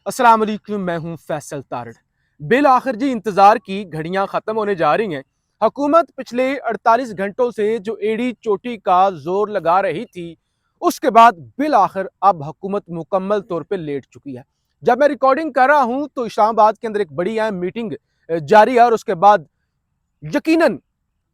अस्सलाम वालेकुम, मैं हूं फैसल तारड़। बिल आखिर जी इंतजार की घड़ियां खत्म होने जा रही हैं। हुकूमत पिछले 48 घंटों से जो एड़ी चोटी का जोर लगा रही थी, उसके बाद बिल आखिर अब हुकूमत मुकम्मल तौर पे लेट चुकी है। जब मैं रिकॉर्डिंग कर रहा हूं तो इस्लामाबाद के अंदर एक बड़ी अहम मीटिंग जारी है और उसके बाद यकीनन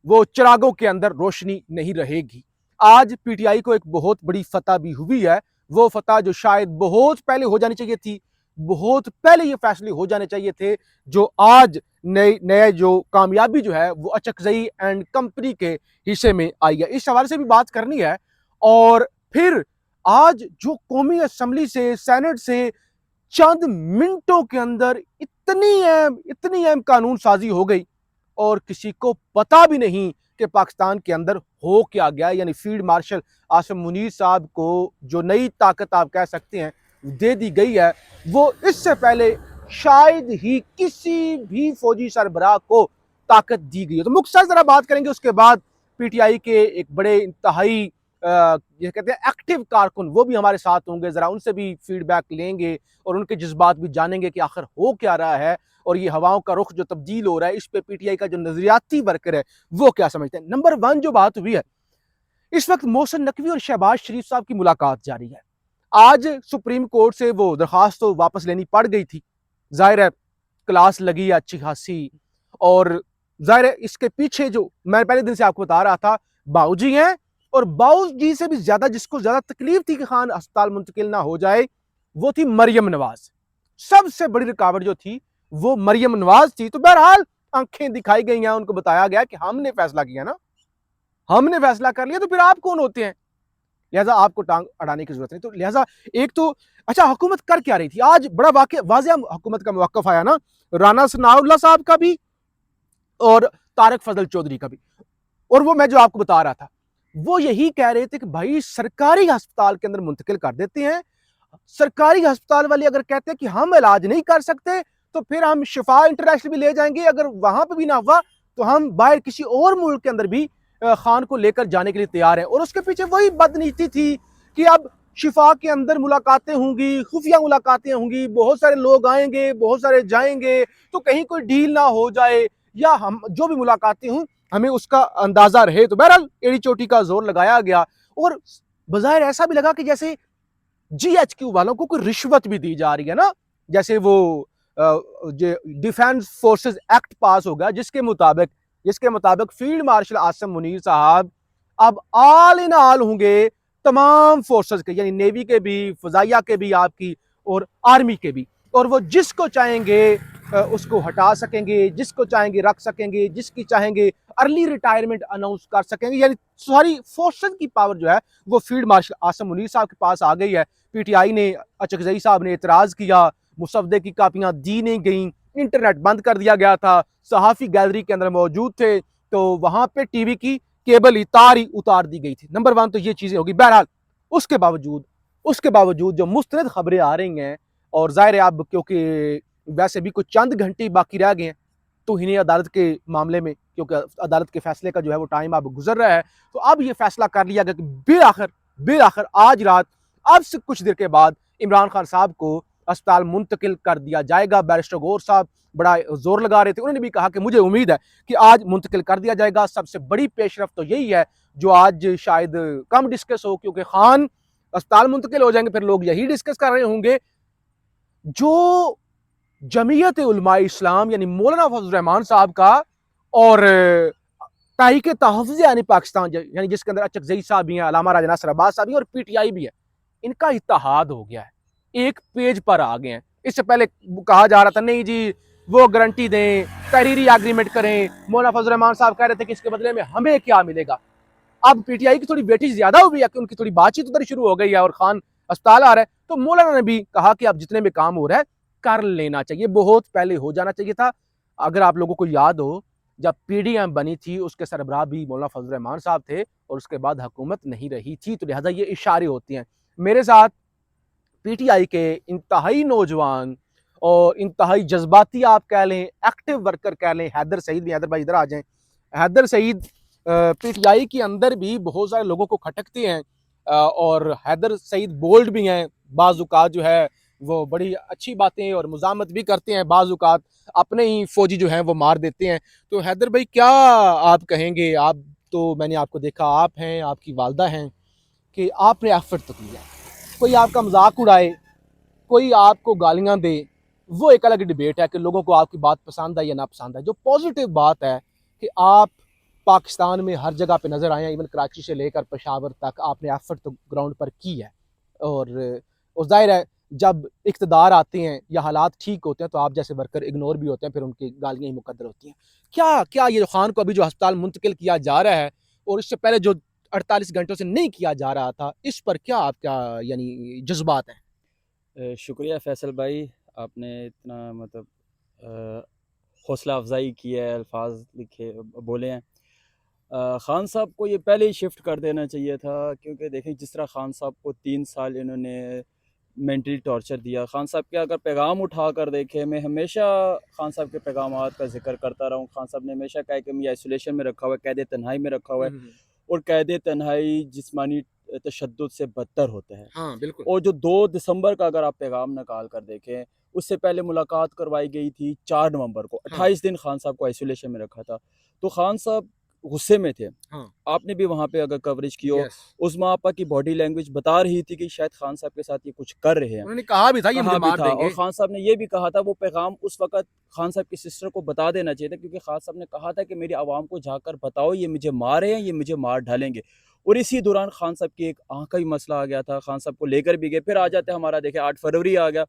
वो चिरागों के अंदर रोशनी नहीं रहेगी। आज पीटीआई को एक बहुत बड़ी फतह भी हुई है। वो फतह जो शायद बहुत पहले हो जानी चाहिए थी, बहुत पहले ये फैसले हो जाने चाहिए थे, जो आज नए नए जो कामयाबी जो है वो अचकजई एंड कंपनी के हिस्से में आई है। इस हवाले से भी बात करनी है। और फिर आज जो कौमी असम्बली से, सेनेट से चंद मिनटों के अंदर इतनी अहम कानून साजी हो गई और किसी को पता भी नहीं कि पाकिस्तान के अंदर हो क्या गया। यानी फील्ड मार्शल आसिम मुनीर साहब को जो नई ताकत आप कह सकते हैं दे दी गई है, वो इससे पहले शायद ही किसी भी फौजी सरबराह को ताकत दी गई है। तो मुख्तसर जरा बात करेंगे, उसके बाद पीटीआई के एक बड़े इंतहाई ये कहते हैं एक्टिव कारकुन वो भी हमारे साथ होंगे, जरा उनसे भी फीडबैक लेंगे और उनके जज्बात भी जानेंगे कि आखिर हो क्या रहा है और ये हवाओं का रुख जो तब्दील हो रहा है, इस पे पीटीआई का जो नजरियाती वर्कर है वो क्या समझते हैं। नंबर वन जो बात हुई है, इस वक्त मोहसिन नकवी और शहबाज शरीफ साहब की मुलाकात जारी है। आज सुप्रीम कोर्ट से वो दरखास्त तो वापस लेनी पड़ गई थी, जाहिर है क्लास लगी है अच्छी खासी। और जाहिर है इसके पीछे जो मैं पहले दिन से आपको बता रहा था, बाऊजी हैं। और बाऊजी से भी ज्यादा जिसको ज्यादा तकलीफ थी कि खान अस्पताल मुंतकिल ना हो जाए, वो थी मरियम नवाज। सबसे बड़ी रुकावट जो थी वो मरियम नवाज थी। तो बहरहाल आंखें दिखाई गई हैं, उनको बताया गया कि हमने फैसला किया ना, हमने फैसला कर लिया, तो फिर आप कौन होते हैं, लिहाजा आपको टांग अड़ाने की जरूरत नहीं। तो लिहाजा एक तो अच्छा, हुकूमत कर क्या रही थी आज, बड़ा वाजिया हुकूमत का मौकफ आया ना, राना सनाउल्लाह साहब का भी और तारक फजल चौधरी का भी। और वो मैं जो आपको बता रहा था, वो यही कह रहे थे कि भाई सरकारी अस्पताल के अंदर मुंतकिल कर देते हैं। सरकारी अस्पताल वाले अगर कहते हैं कि हम इलाज नहीं कर सकते, तो फिर हम शिफा इंटरनेशनल भी ले जाएंगे, अगर वहां पर भी ना हुआ तो हम बाहर किसी और मुल्क के अंदर भी खान को लेकर जाने के लिए तैयार हैं। और उसके पीछे वही बदनीति थी कि अब शिफा के अंदर मुलाकातें होंगी, खुफिया मुलाकातें होंगी, बहुत सारे लोग आएंगे, बहुत सारे जाएंगे, तो कहीं कोई डील ना हो जाए या हम जो भी मुलाकातें हों हमें उसका अंदाजा रहे। तो बहरहाल एड़ी चोटी का जोर लगाया गया और बाहर ऐसा भी लगा कि जैसे जीएचक्यू वालों को कोई रिश्वत भी दी जा रही है ना। जैसे वो डिफेंस फोर्सेस एक्ट पास होगा, जिसके मुताबिक फील्ड मार्शल आसिम मुनीर साहब अब आल इन आल होंगे तमाम फोर्सेस के, यानी नेवी के भी, फजाइया के भी आपकी, और आर्मी के भी। और वो जिसको चाहेंगे उसको हटा सकेंगे, जिसको चाहेंगे रख सकेंगे, जिसकी चाहेंगे अर्ली रिटायरमेंट अनाउंस कर सकेंगे। यानी सारी फोर्सेस की पावर जो है वो फील्ड मार्शल आसिम मुनीर साहब के पास आ गई है। पीटीआई ने, अचकजई साहब ने एतराज किया, मुसवदे की कापियां दी नहीं गई, इंटरनेट बंद कर दिया गया था, सहाफी गैलरी के अंदर मौजूद थे तो वहां पे टीवी की केबल ही तार ही उतार दी गई थी। नंबर वन तो ये चीजें होगी। बहरहाल उसके बावजूद जो मुस्तरद खबरें आ रही हैं, और जाहिर है अब क्योंकि वैसे भी कुछ चंद घंटे बाकी रह गए हैं तो इन्हें अदालत के मामले में, क्योंकि अदालत के फैसले का जो है वो टाइम अब गुजर रहा है, तो अब ये फैसला कर लिया गया कि बेआखिर आज रात, अब से कुछ देर के बाद इमरान खान साहब को अस्पताल मुंतकिल कर दिया जाएगा। बैरिस्टर गौर साहब बड़ा जोर लगा रहे थे, उन्होंने भी कहा कि मुझे उम्मीद है कि आज मुंतकिल कर दिया जाएगा। सबसे बड़ी पेशरफ तो यही है जो आज शायद कम डिस्कस हो, क्योंकि खान अस्पताल मुंतकिल हो जाएंगे, फिर लोग यही डिस्कस कर रहे होंगे जो जमीयत उलमा इस्लाम यानी मौलाना फजल रहमान साहब का और तहरीक तहफ़्फ़ुज़ यानी पाकिस्तान, यानी जिसके अंदर अचकजई साहब भी हैं, अल्लामा राजा नासिर अब्बास साहब भी हैं और पीटीआई भी है, इनका इत्तेहाद हो गया है, एक पेज पर आ गए हैं। इससे पहले कहा जा रहा था नहीं जी वो गारंटी दें, तहरीरी एग्रीमेंट करें, मौलाना फजल रहमान साहब कह रहे थे कि इसके बदले में हमें क्या मिलेगा। अब पीटीआई की थोड़ी वेटेज ज्यादा हो गई है कि उनकी थोड़ी बातचीत उधर शुरू हो गई है और खान अस्पताल आ रहा है, तो मौलाना ने भी कहा कि अब जितने में काम हो रहा है कर लेना चाहिए, बहुत पहले हो जाना चाहिए था। अगर आप लोगों को याद हो, जब पीडीएम बनी थी उसके सरबराह भी मौलाना फजल रहमान साहब थे और उसके बाद हुकूमत नहीं रही थी, तो लिहाजा ये इशारे होती हैं। मेरे साथ पीटीआई के इंतहाई नौजवान और इंतहाई जज्बाती आप कह लें, एक्टिव वर्कर कह लें, हैदर सईद भी, हैदर भाई इधर आ जाएं। हैदर सईद पीटीआई के अंदर भी बहुत सारे लोगों को खटकते हैं और हैदर सईद बोल्ड भी हैं, बाज़ औक़ात जो है वो बड़ी अच्छी बातें और मुज़ामत भी करते हैं, बाज़ औक़ात अपने ही फ़ौजी जो हैं वो मार देते हैं। तो हैदर भाई क्या आप कहेंगे? आप तो मैंने आपको देखा, आप हैं, आपकी वालिदा हैं कि आपने एफ़र्ट तो किया है। कोई आपका मज़ाक उड़ाए, कोई आपको गालियाँ दे, वो एक अलग डिबेट है कि लोगों को आपकी बात पसंद है या ना पसंद है। जो पॉज़िटिव बात है कि आप पाकिस्तान में हर जगह पे नज़र आए हैं, इवन कराची से लेकर पेशावर तक आपने एफ़र्ट तो ग्राउंड पर की है। और ज़ाहिर है जब इक़्तिदार आते हैं या हालात ठीक होते हैं तो आप जैसे वर्कर इग्नोर भी होते हैं, फिर उनकी गालियाँ ही मुकद्दर होती हैं। क्या ये खान को अभी जो अस्पताल मुंतकिल किया जा रहा है और इससे पहले जो 48 घंटों से नहीं किया जा रहा था, इस पर क्या आपका यानी जज़्बात हैं? शुक्रिया फैसल भाई, आपने इतना मतलब अ, हौसला अफ़ज़ाई की है, अल्फ़ाज़ लिखे बोले हैं। ख़ान साहब को ये पहले ही शिफ्ट कर देना चाहिए था, क्योंकि देखें जिस तरह ख़ान साहब को 3 साल इन्होंने मेंटली टॉर्चर दिया। ख़ान साहब के अगर पैगाम उठा कर देखें, मैं हमेशा ख़ान साहब के पैगामात का ज़िक्र करता रहा हूँ। ख़ान साहब ने हमेशा कहा है कि मुझे आइसोलेशन में रखा हुआ है, कैद-ए-तन्हाई में रखा हुआ हुँ, है, हुँ, हुँ। और कैद-ए-तन्हाई जिस्मानी तशद्दुद से बदतर होता है। हाँ, बिल्कुल। और जो 2 दिसंबर का अगर आप पैगाम निकाल कर देखें, उससे पहले मुलाकात करवाई गई थी 4 नवंबर को। हाँ, 28 दिन ख़ान साहब को आइसोलेशन में रखा था। तो ख़ान साहब गुस्से में थे। हाँ, आपने भी वहाँ पे अगर कवरेज की हो, यस। उस्मा आपा की बॉडी लैंग्वेज बता रही थी कि शायद ख़ान साहब के साथ ये कुछ कर रहे हैं। उन्होंने कहा भी था ये मुझे कहा भी मार था, और देंगे। ख़ान साहब ने ये भी कहा था, वो पैगाम उस वक़्त ख़ान साहब की सिस्टर को बता देना चाहिए था, क्योंकि ख़ान साहब ने कहा था कि मेरी आवाम को जाकर बताओ ये मुझे मार रहे हैं, ये मुझे मार डालेंगे। और इसी दौरान ख़ान साहब की एक आँख का भी मसला आ गया था, ख़ान साहब को लेकर भी गए। फिर आ जाते हमारा देखिए 8 फरवरी आ गया,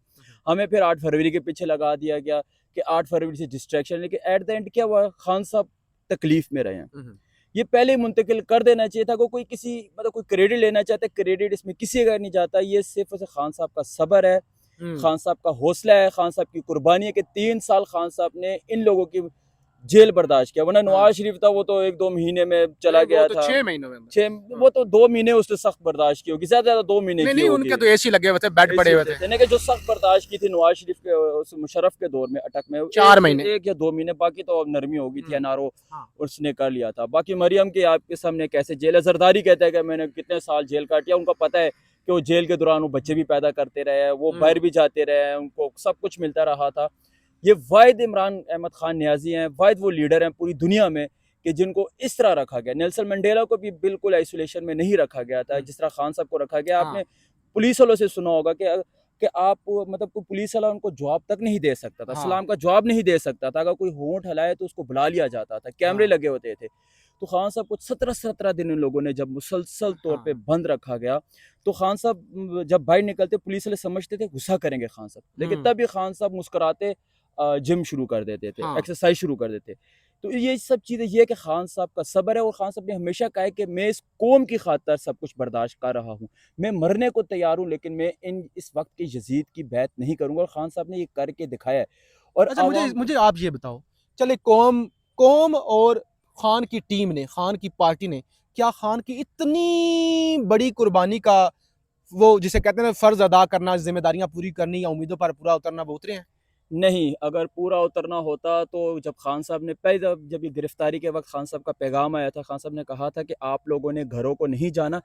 हमें फिर 8 फरवरी के पीछे लगा दिया गया कि 8 फरवरी से डिस्ट्रैक्शन, लेकिन एट द एंड क्या हुआ, ख़ान साहब तकलीफ़ में रहे हैं। हुँ, हुँ, ये पहले ही मुंतकिल कर देना चाहिए था। कोई किसी मतलब कोई क्रेडिट लेना चाहता है, क्रेडिट इसमें किसी का नहीं जाता। ये सिर्फ़ और सिर्फ़ ख़ान साहब का सब्र है, हुँ। खान साहब का हौसला है, खान साहब की कुर्बानी है कि 3 साल खान साहब ने इन लोगों की जेल बर्दाश्त किया। वरना हाँ। नवाज़ शरीफ था, वो तो 1-2 महीने में चला नहीं, वो गया तो था। 6 महीनों में। 6 हाँ। वो तो 2 महीने उसने सख्त बर्दाश्त की होगी, ज़्यादा से ज़्यादा 2 महीने नहीं, की नहीं, होगी। उनके तो एसी लगे हुए थे, बेड पड़े ऐसे हुए होते थे। थे, लेकिन जो सख्त बर्दाश्त की थी नवाज़ शरीफ के उस मुशर्रफ के दौर में अटक में, 4 महीने। 1 या 2 महीने, बाकी तो अब नरमी हो गई थी, हुँ। एनआरओ हाँ। उसने कर लिया था। बाकी मरियम के आपके सामने कैसे जेल है, ज़रदारी कहता है कि मैंने कितने साल जेल काटी है, उनको पता है कि वो जेल के दौरान वो बच्चे भी पैदा करते रहे हैं, वो बाहर हुँ। भी जाते रहे हैं, उनको सब कुछ मिलता रहा था। ये वाहिद इमरान अहमद खान न्याजी हैं, वाहिद वो लीडर हैं पूरी दुनिया में कि जिनको इस तरह रखा गया। नेल्सन मंडेला को भी बिल्कुल आइसोलेशन में नहीं रखा गया था, हुँ। जिस तरह खान साहब को रखा गया। हाँ। आपने पुलिस वालों से सुना होगा कि आप मतलब कोई पुलिस वाला उनको जवाब तक नहीं दे सकता था, हाँ। सलाम का जवाब नहीं दे सकता था। अगर कोई होंठ हिलाए तो उसको बुला लिया जाता था, कैमरे हाँ। लगे होते थे। तो खान साहब को 17-17 दिन इन लोगों ने जब मुसलसल तौर पे हाँ। बंद रखा गया, तो खान साहब जब बाहर निकलते पुलिस वाले समझते थे गुस्सा करेंगे खान साहब, लेकिन हुँ। तभी खान साहब मुस्कुराते जिम शुरू कर देते थे, हाँ। एक्सरसाइज शुरू कर देते। तो ये सब चीज़ें ये है कि खान साहब का सब्र है, और खान साहब ने हमेशा कहा है कि मैं इस कौम की खातिर सब कुछ बर्दाश्त कर रहा हूँ। मैं मरने को तैयार हूँ, लेकिन मैं इस वक़्त के यज़ीद की बैत नहीं करूँगा, और खान साहब ने ये करके दिखाया है। और अच्छा, मुझे आवाम मुझे आप ये बताओ, चले कौम कौम और खान की टीम ने, खान की पार्टी ने, क्या खान की इतनी बड़ी कुर्बानी का वो जिसे कहते हैं ना फ़र्ज़ अदा करना, ज़िम्मेदारियाँ पूरी करनी या उम्मीदों पर पूरा उतरना, वो उतरे हैं? नहीं, अगर पूरा उतरना होता तो जब खान साहब ने पहले जब ये गिरफ़्तारी के वक़्त खान साहब का पैगाम आया था, खान साहब ने कहा था कि आप लोगों ने घरों को नहीं जाना,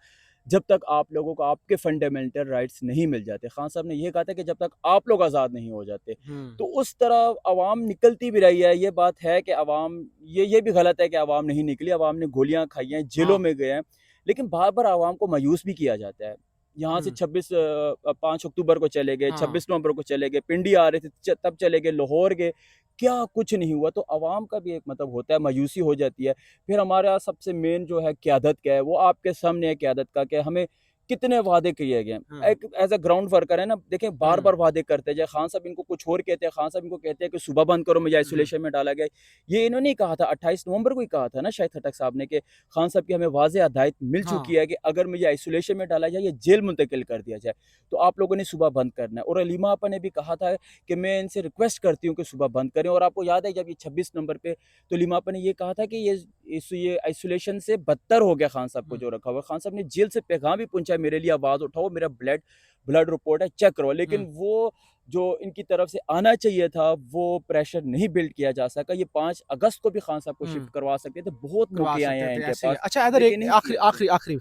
जब तक आप लोगों को आपके फंडामेंटल राइट्स नहीं मिल जाते। खान साहब ने ये कहा था कि जब तक आप लोग आज़ाद नहीं हो जाते। हुँ। तो उस तरह अवाम निकलती भी रही है। ये बात है कि अवाम ये भी गलत है कि अवाम नहीं निकली, अवाम ने गोलियाँ खाई हैं, जेलों हाँ। में गए हैं। लेकिन बार-बार अवाम को मायूस भी किया जाता है। यहाँ से हुँ। 5 अक्टूबर को चले गए, हाँ। 26 नवंबर को चले गए, पिंडी आ रहे थे तब चले गए, लाहौर गए, क्या कुछ नहीं हुआ। तो अवाम का भी एक मतलब होता है, मायूसी हो जाती है। फिर हमारा सबसे मेन जो है क़यादत का है, वो आपके सामने है क़यादत का, कि हमें कितने वादे किए गए हैं। हुँ। एक एज़ अ ग्राउंड वर्कर है ना, देखें हुँ। बार-बार वादे करते हैं। खान साहब इनको कुछ और कहते हैं, खान साहब इनको कहते हैं कि सुबह बंद करो, मुझे हुँ, हुँ। आइसोलेशन में डाला गया है। ये इन्होंने ही कहा था, 28 नवंबर को ही कहा था ना शायद खट्टक साहब ने, कि खान साहब की हमें वाज़ेह हिदायत मिल चुकी हाँ। है कि अगर मुझे आइसोलेशन में डाला जाए या जेल मुंतकिल कर दिया जाए, तो आप लोगों ने सुबह बंद करना है। और अलीमा आपा ने भी कहा था कि मैं इनसे रिक्वेस्ट करती हूँ कि सुबह बंद करें। और आपको याद है जब ये 26 नंबर पे, तो अलीमा आपा ने ये कहा था कि ये आइसोलेशन से बदतर हो गया खान साहब को हुँ। जो रखा हुआ है। खान साहब ने जेल से पैगाम भी पहुँचा, मेरे लिए आवाज़ उठाओ, मेरा ब्लड रिपोर्ट है, चेक करो। लेकिन हुँ। वो जो इनकी तरफ से आना चाहिए था, वो प्रेशर नहीं बिल्ड किया जा सका। ये 5 अगस्त को भी खान साहब को हुँ। शिफ्ट करवा सकते थे, बहुत करवा मौके आए सकते हैं थे, इनके ऐसे ही है। पास, अच्छा इधर एक लेकिन नहीं आखिरी किया। जी। आखिरी आखिरी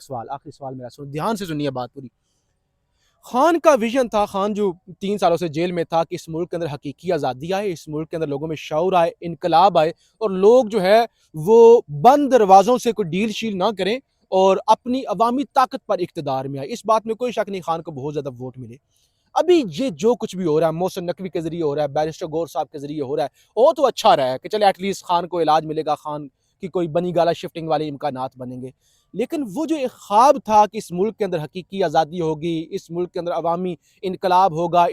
सवाल मेरा सुनो, ध्यान से सुनिए बात पूरी। खान का विजन था, खान जो 3 सालों से जेल में था, कि इस मुल्क के अंदर हकीकी आज़ादी आए, इस मुल्क के अंदर लोगों में शऊर आए, इनकलाब आए और लोग जो है वो बंद दरवाज़ों से कोई डील शील ना करें और अपनी अवामी ताकत पर इक़्तिदार में आए। इस बात में कोई शक नहीं, खान को बहुत ज़्यादा वोट मिले। अभी ये जो कुछ भी हो रहा है, मोहसिन नकवी के ज़रिए हो रहा है, बैरिस्टर गौर साहब के ज़रिए हो रहा है, वो तो अच्छा रहा है कि चले एटलीस्ट खान को इलाज मिलेगा, खान की कोई बनी गाला शिफ्टिंग वाले इम्कानात बनेंगे। लेकिन वो जो एक ख्वाब था कि इस मुल्क के अंदर हकीकी आज़ादी होगी, इस मुल्क के अंदर अवामी इनकलाब होगा,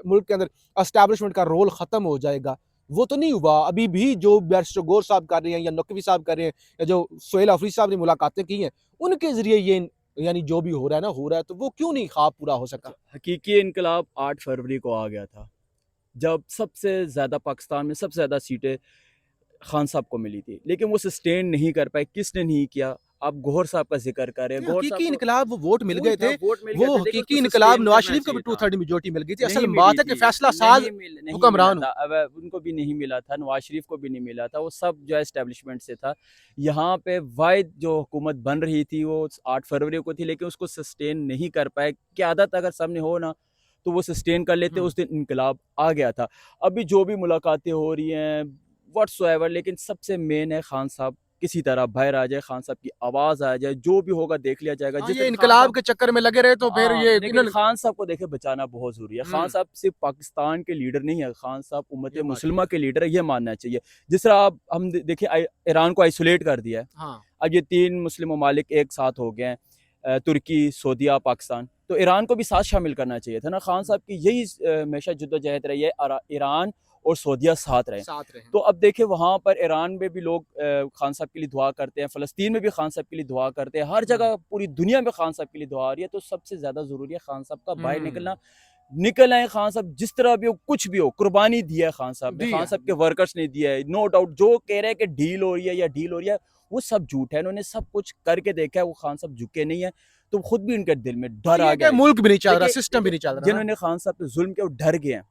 मुल्क के अंदर एस्टैब्लिशमेंट का रोल ख़त्म हो जाएगा, वो तो नहीं हुआ। अभी भी जो बैरिस्टर गौर साहब कर रहे हैं या नकवी साहब कर रहे हैं या जो सोहेल अफरीदी साहब ने मुलाकातें की हैं, उनके ज़रिए ये यानी जो भी हो रहा है ना, हो रहा है, तो वो क्यों नहीं ख्वाब पूरा हो सका? हकीकी इनकलाब 8 फरवरी को आ गया था, जब सबसे ज़्यादा पाकिस्तान में सबसे ज़्यादा सीटें खान साहब को मिली थी, लेकिन वो सस्टेन नहीं कर पाए। किसने नहीं किया? आप गौहर साहब का ज़िक्र कर रहे हैं। नहीं, गौहर साहब हकीकी को इनकलाब वो वोट मिल वही गए था, थे, वोट मिल गए वो थे, लेकिन हकीकी उसको इनकलाब सस्टेन नवाज़ करना शरीफ को भी चाहिए था। 2/3 मेजॉरिटी मिल गई थी। नहीं असल मिली बात है कि थी, फैसला साज़ नहीं मिला हुक्मरान था। अब उनको भी नहीं मिला था, नवाज शरीफ को भी नहीं मिला था, वो सब जो है एस्टेब्लिशमेंट से था। यहाँ पे वाहिद जो हुकूमत बन रही थी वो 8 फरवरी को थी, लेकिन उसको सस्टेन नहीं कर पाए। क़यादत अगर सामने हो ना, तो वो सस्टेन कर लेते, उस दिन इनकलाब आ गया था। अभी जो भी मुलाकातें हो रही हैं व्हाट्सोएवर, लेकिन सबसे मेन है खान साहब किसी तरह बाहर आ जाए, खान साहब की आवाज़ आ जाए, जो भी होगा देख लिया जाएगा। हाँ, जिस ये तरह खान इनकलाब साहब के चक्कर में लगे रहे तो फिर ये लेकिन इन्होंने खान साहब को देखे बचाना बहुत ज़रूरी है। खान साहब सिर्फ पाकिस्तान के लीडर नहीं है, खान साहब उम्मत ये बात ठीक मुस्लिमा है। के लीडर है, ये मानना चाहिए। जिस तरह आप हम देखिए ईरान को आइसोलेट कर दिया है। हाँ, अब ये 3 मुस्लिम ममालिक एक साथ हो गए हैं, तुर्की, सऊदीया, पाकिस्तान। तो ईरान को भी साथ शामिल करना चाहिए था ना। खान साहब की यही हमेशा जद्दोजहद रही है, ईरान और सऊदीया साथ रहें। साथ रहे। तो अब देखिए वहाँ पर ईरान में भी लोग खान साहब के लिए दुआ करते हैं, फ़लस्तीन में भी खान साहब के लिए दुआ करते हैं, हर जगह पूरी दुनिया में खान साहब के लिए दुआ आ रही है। तो सबसे ज़्यादा ज़रूरी है खान साहब का बाहर निकलना। निकल आए खान साहब, जिस तरह भी हो, कुछ भी हो, कुर्बानी दी है खान साहब ने, दी खान है। साहब के वर्कर्स ने दिया है, नो डाउट। जो कह रहे हैं कि डील हो रही है या डील हो रही है, वो सब झूठ है। इन्होंने सब कुछ करके देखा है, वो खान साहब झुके नहीं है, तो खुद भी उनके दिल में हाँ, डर आ ये गया क्या है। मुल्क भी नहीं चल रहा, देखिए सिस्टम भी नहीं चल रहा ना। जिन्होंने खान साहब पे जुल्म किया वो डर गए हैं,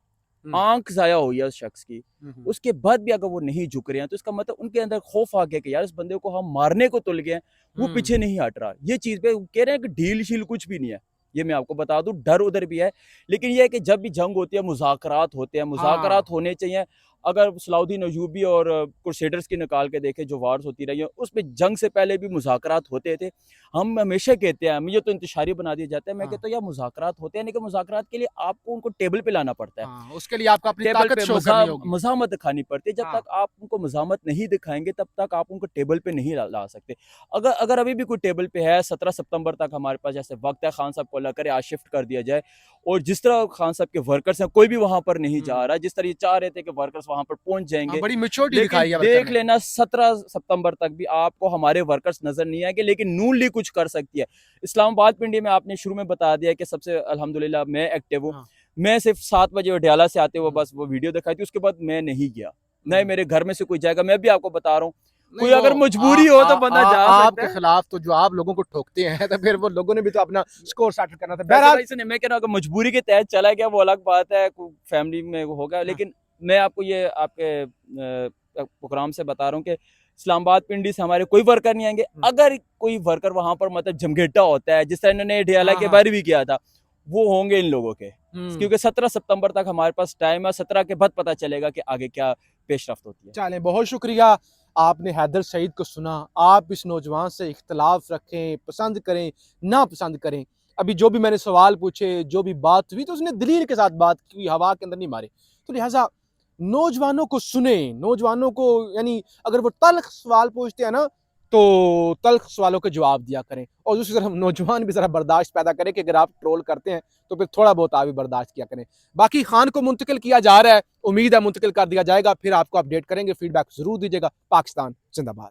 हुँ, आंख ज़ाया हुई है उस शख्स की। हुँ। उसके बाद भी अगर वो नहीं झुक रहे हैं, तो इसका मतलब उनके अंदर खौफ आ गया कि यार इस बंदे को हम मारने को तुल गए हैं, वो पीछे नहीं हट रहा। ये चीज़ पे कह रहे हैं कि ढील शील कुछ भी नहीं है। ये मैं आपको बता दूं, डर उधर भी है, लेकिन ये है कि जब भी जंग होती है मुज़ाकरात होते हैं, हाँ, मुज़ाकरात होने चाहिए। अगर सलाउद्दीन अय्यूबी और क्रूसेडर्स की निकाल के देखें, जो वार्स होती रही है, उसमें जंग से पहले भी मुज़ाकरात होते थे। हम हमेशा कहते हैं, मुझे तो इंतशारी बना दिया जाता है, मैं हाँ, कहता हूँ यार मुज़ाकरात होते हैं, लेकिन मुज़ाकरात के लिए आपको उनको टेबल पे लाना पड़ता है। हाँ, उसके लिए आपको अपनी टेबल ताकत पे शो करनी होगी। मज़ामत दिखानी पड़ती है। जब हाँ, तक आप उनको मज़ामत नहीं दिखाएँगे, तब तक आप उनको टेबल पे नहीं ला सकते। अगर अगर अभी भी कोई टेबल पे है, 17 सितंबर तक हमारे पास जैसे वक़्त है, खान साहब को अल्लाह करे आज शिफ्ट कर दिया जाए, और जिस तरह खान साहब के वर्कर्स हैं, कोई भी वहाँ पर नहीं जा हुँ। रहा है, जिस तरह ये चाह रहे थे कि वर्कर्स वहाँ पर पहुँच हाँ, जाएँगे। बड़ी मैच्योरिटी लेकिन दिखाई है वर्कर देख ने। लेना 17 सितंबर तक भी आपको हमारे वर्कर्स नज़र नहीं आएँगे, लेकिन नून लीग कुछ कर सकती है। इस्लामाबाद पिंडी में आपने शुरू में बता दिया कि सबसे अल्हम्दुलिल्लाह मैं एक्टिव हूँ। हाँ, मैं सिर्फ 7 बजे अडयाला से आते हुए हुँ, बस वो वीडियो दिखाई थी, उसके बाद मैं नहीं गया। ना ही हुँ। मेरे घर में से कोई जाएगा, मैं भी आपको बता रहा हूँ। नहीं कोई वो अगर आ मजबूरी हो आ तो बंदा आ जा सकता आपके है। खिलाफ तो जो आप लोगों को ठोकते हैं तो फिर वो लोगों ने भी तो अपना स्कोर सेटल करना था। फैसल बहरहाल भाई सुनिए, मैं कह रहा हूँ अगर मजबूरी के तहत चला गया वो अलग बात है, फैमिली में वो होगा, हाँ, लेकिन मैं आपको ये आपके प्रोग्राम से बता रहा हूँ कि इस्लामाबाद पिंडी से हमारे कोई वर्कर नहीं आएंगे। हुँ, अगर कोई वर्कर वहां पर मतलब जमघेटा होता है, जिस तरह इन्होंने ढियाला हाँ, के हाँ। बारे भी किया था, वो होंगे इन लोगों के, हुँ। क्योंकि 17 सितंबर तक हमारे पास टाइम है। 17 के बाद पता चलेगा कि आगे क्या पेशरफ्त होती है। चलें, बहुत शुक्रिया, आपने हैदर सईद को सुना। आप इस नौजवान से इख्तिलाफ़ रखें, पसंद करें, नापसंद करें। अभी जो भी मैंने सवाल पूछे, जो भी बात हुई, तो उसने दलील के साथ बात की, हवा के अंदर नहीं मारे। तो लिहाज़ा नौजवानों को सुनें, नौजवानों को यानी अगर वो तल्ख़ सवाल पूछते हैं ना, तो तल्ख़ सवालों के जवाब दिया करें और दूसरी तरफ नौजवान भी ज़रा बर्दाश्त पैदा करें कि अगर आप ट्रोल करते हैं, तो फिर थोड़ा बहुत आप भी बर्दाश्त किया करें। बाकी खान को मुंतकिल किया जा रहा है, उम्मीद है मुंतकिल कर दिया जाएगा, फिर आपको अपडेट करेंगे, फीडबैक ज़रूर दीजिएगा। पाकिस्तान ज़िंदाबाद।